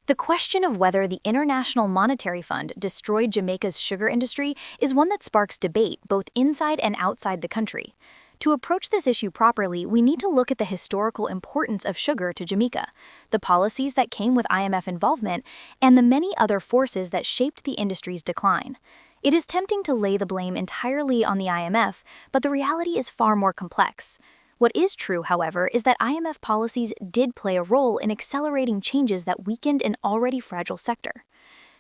The question of whether the International Monetary Fund destroyed Jamaica's sugar industry is one that sparks debate both inside and outside the country. To approach this issue properly, we need to look at the historical importance of sugar to Jamaica, the policies that came with IMF involvement, and the many other forces that shaped the industry's decline. It is tempting to lay the blame entirely on the IMF, but the reality is far more complex. What is true, however, is that IMF policies did play a role in accelerating changes that weakened an already fragile sector.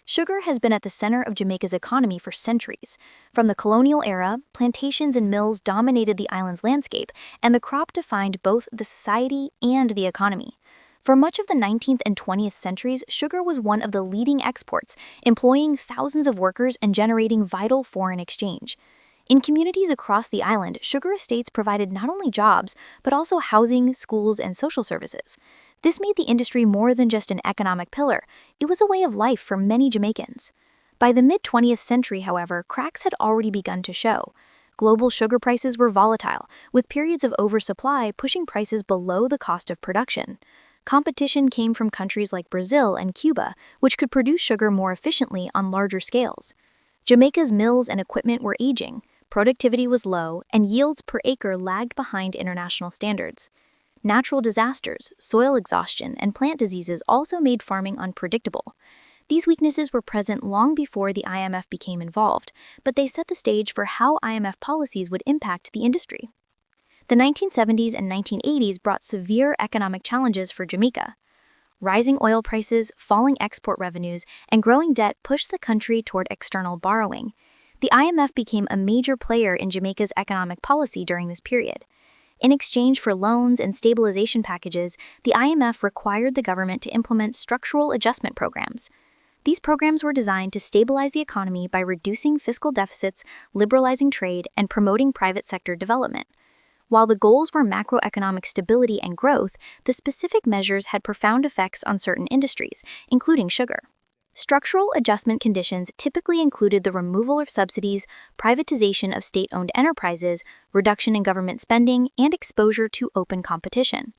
Sugar has been at the center of Jamaica's economy for centuries. From the colonial era, plantations and mills dominated the island's landscape, and the crop defined both the society and the economy. For much of the 19th and 20th centuries, sugar was one of the leading exports, employing thousands of workers and generating vital foreign exchange. In communities across the island, sugar estates provided not only jobs, but also housing, schools, and social services. This made the industry more than just an economic pillar. It was a way of life for many Jamaicans. By the mid-20th century, however, cracks had already begun to show. Global sugar prices were volatile, with periods of oversupply pushing prices below the cost of production. Competition came from countries like Brazil and Cuba, which could produce sugar more efficiently on larger scales. Jamaica's mills and equipment were aging. Productivity was low, and yields per acre lagged behind international standards. Natural disasters, soil exhaustion, and plant diseases also made farming unpredictable. These weaknesses were present long before the IMF became involved, but they set the stage for how IMF policies would impact the industry. The 1970s and 1980s brought severe economic challenges for Jamaica. Rising oil prices, falling export revenues, and growing debt pushed the country toward external borrowing. The IMF became a major player in Jamaica's economic policy during this period. In exchange for loans and stabilization packages, the IMF required the government to implement structural adjustment programs. These programs were designed to stabilize the economy by reducing fiscal deficits, liberalizing trade, and promoting private sector development. While the goals were macroeconomic stability and growth, the specific measures had profound effects on certain industries, including sugar. Structural adjustment conditions typically included the removal of subsidies, privatization of state-owned enterprises, reduction in government spending, and exposure to open competition.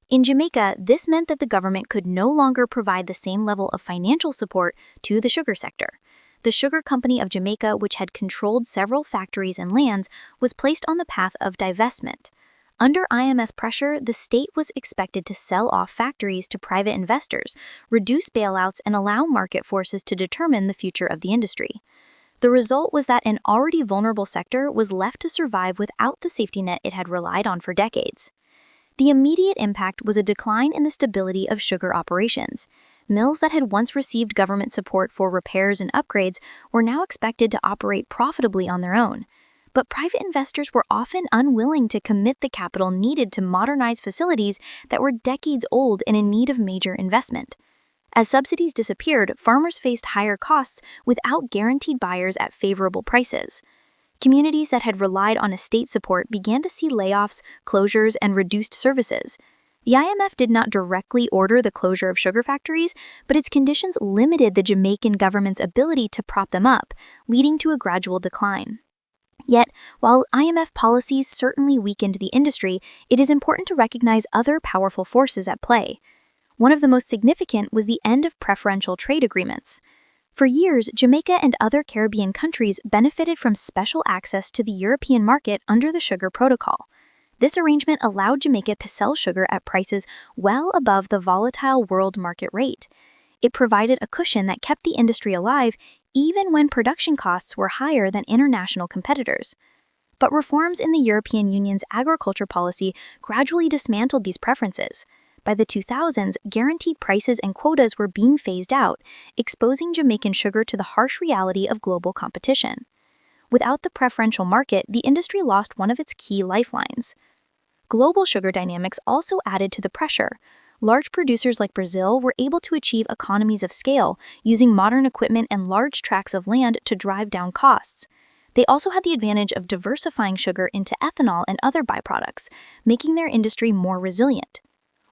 In Jamaica, this meant that the government could no longer provide the same level of financial support to the sugar sector. The Sugar Company of Jamaica, which had controlled several factories and lands, was placed on the path of divestment. Under IMF pressure, the state was expected to sell off factories to private investors, reduce bailouts, and allow market forces to determine the future of the industry. The result was that an already vulnerable sector was left to survive without the safety net it had relied on for decades. The immediate impact was a decline in the stability of sugar operations. Mills that had once received government support for repairs and upgrades were now expected to operate profitably on their own. But private investors were often unwilling to commit the capital needed to modernize facilities that were decades old and in need of major investment. As subsidies disappeared, farmers faced higher costs without guaranteed buyers at favorable prices. Communities that had relied on estate support began to see layoffs, closures, and reduced services. The IMF did not directly order the closure of sugar factories, but its conditions limited the Jamaican government's ability to prop them up, leading to a gradual decline. Yet, while IMF policies certainly weakened the industry, it is important to recognize other powerful forces at play. One of the most significant was the end of preferential trade agreements. For years, Jamaica and other Caribbean countries benefited from special access to the European market under the Sugar Protocol. This arrangement allowed Jamaica to sell sugar at prices well above the volatile world market rate. It provided a cushion that kept the industry alive even when production costs were higher than international competitors. But reforms in the European Union's agriculture policy gradually dismantled these preferences. By the 2000s, guaranteed prices and quotas were being phased out, exposing Jamaican sugar to the harsh reality of global competition. Without the preferential market, the industry lost one of its key lifelines. Global sugar dynamics also added to the pressure. Large producers like Brazil were able to achieve economies of scale, using modern equipment and large tracts of land to drive down costs. They also had the advantage of diversifying sugar into ethanol and other byproducts, making their industry more resilient.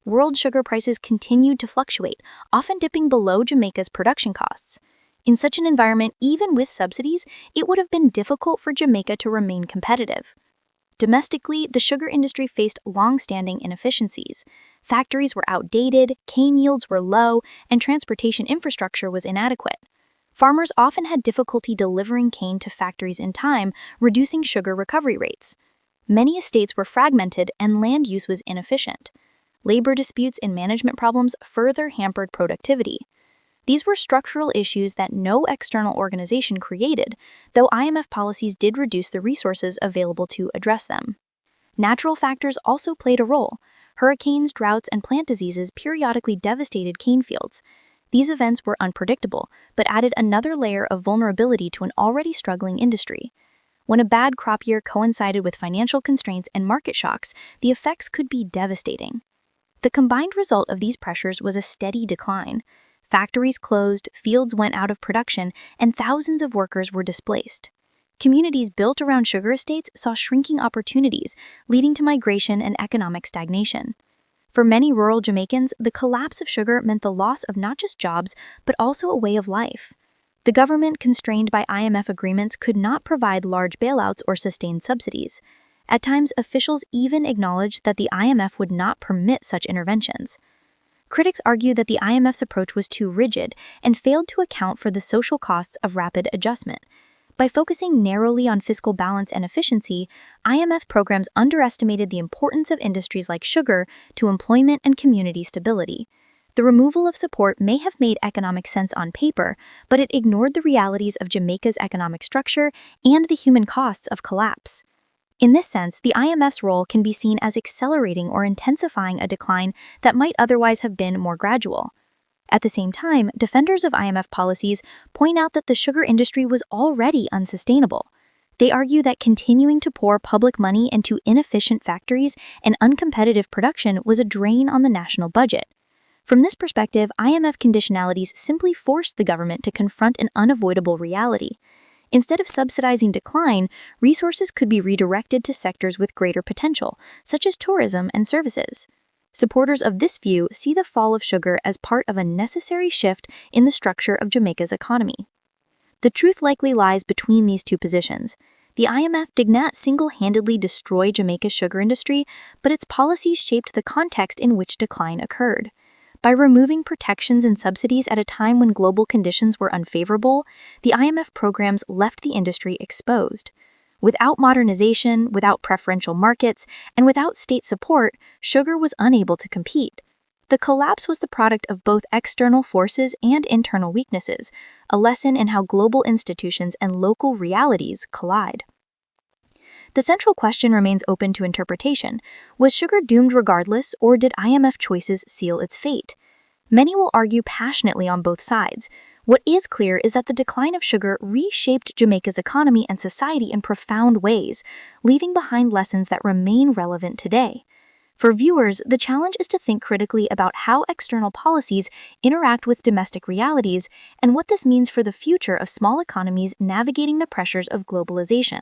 World sugar prices continued to fluctuate, often dipping below Jamaica's production costs. In such an environment, even with subsidies, it would have been difficult for Jamaica to remain competitive. Domestically, the sugar industry faced long-standing inefficiencies. Factories were outdated, cane yields were low, and transportation infrastructure was inadequate. Farmers often had difficulty delivering cane to factories in time, reducing sugar recovery rates. Many estates were fragmented and land use was inefficient. Labor disputes and management problems further hampered productivity. These were structural issues that no external organization created, though IMF policies did reduce the resources available to address them. Natural factors also played a role. Hurricanes, droughts, and plant diseases periodically devastated cane fields. These events were unpredictable, but added another layer of vulnerability to an already struggling industry. When a bad crop year coincided with financial constraints and market shocks, the effects could be devastating. The combined result of these pressures was a steady decline. Factories closed, fields went out of production, and thousands of workers were displaced. Communities built around sugar estates saw shrinking opportunities, leading to migration and economic stagnation. For many rural Jamaicans, the collapse of sugar meant the loss of not just jobs, but also a way of life. The government, constrained by IMF agreements, could not provide large bailouts or sustain subsidies. At times, officials even acknowledged that the IMF would not permit such interventions. Critics argue that the IMF's approach was too rigid and failed to account for the social costs of rapid adjustment. By focusing narrowly on fiscal balance and efficiency, IMF programs underestimated the importance of industries like sugar to employment and community stability. The removal of support may have made economic sense on paper, but it ignored the realities of Jamaica's economic structure and the human costs of collapse. In this sense, the IMF's role can be seen as accelerating or intensifying a decline that might otherwise have been more gradual. At the same time, defenders of IMF policies point out that the sugar industry was already unsustainable. They argue that continuing to pour public money into inefficient factories and uncompetitive production was a drain on the national budget. From this perspective, IMF conditionalities simply forced the government to confront an unavoidable reality. Instead of subsidizing decline, resources could be redirected to sectors with greater potential, such as tourism and services. Supporters of this view see the fall of sugar as part of a necessary shift in the structure of Jamaica's economy. The truth likely lies between these two positions. The IMF did not single-handedly destroy Jamaica's sugar industry, but its policies shaped the context in which decline occurred. By removing protections and subsidies at a time when global conditions were unfavorable, the IMF programs left the industry exposed. Without modernization, without preferential markets, and without state support, sugar was unable to compete. The collapse was the product of both external forces and internal weaknesses, a lesson in how global institutions and local realities collide. The central question remains open to interpretation. Was sugar doomed regardless, or did IMF choices seal its fate? Many will argue passionately on both sides. What is clear is that the decline of sugar reshaped Jamaica's economy and society in profound ways, leaving behind lessons that remain relevant today. For viewers, the challenge is to think critically about how external policies interact with domestic realities and what this means for the future of small economies navigating the pressures of globalization.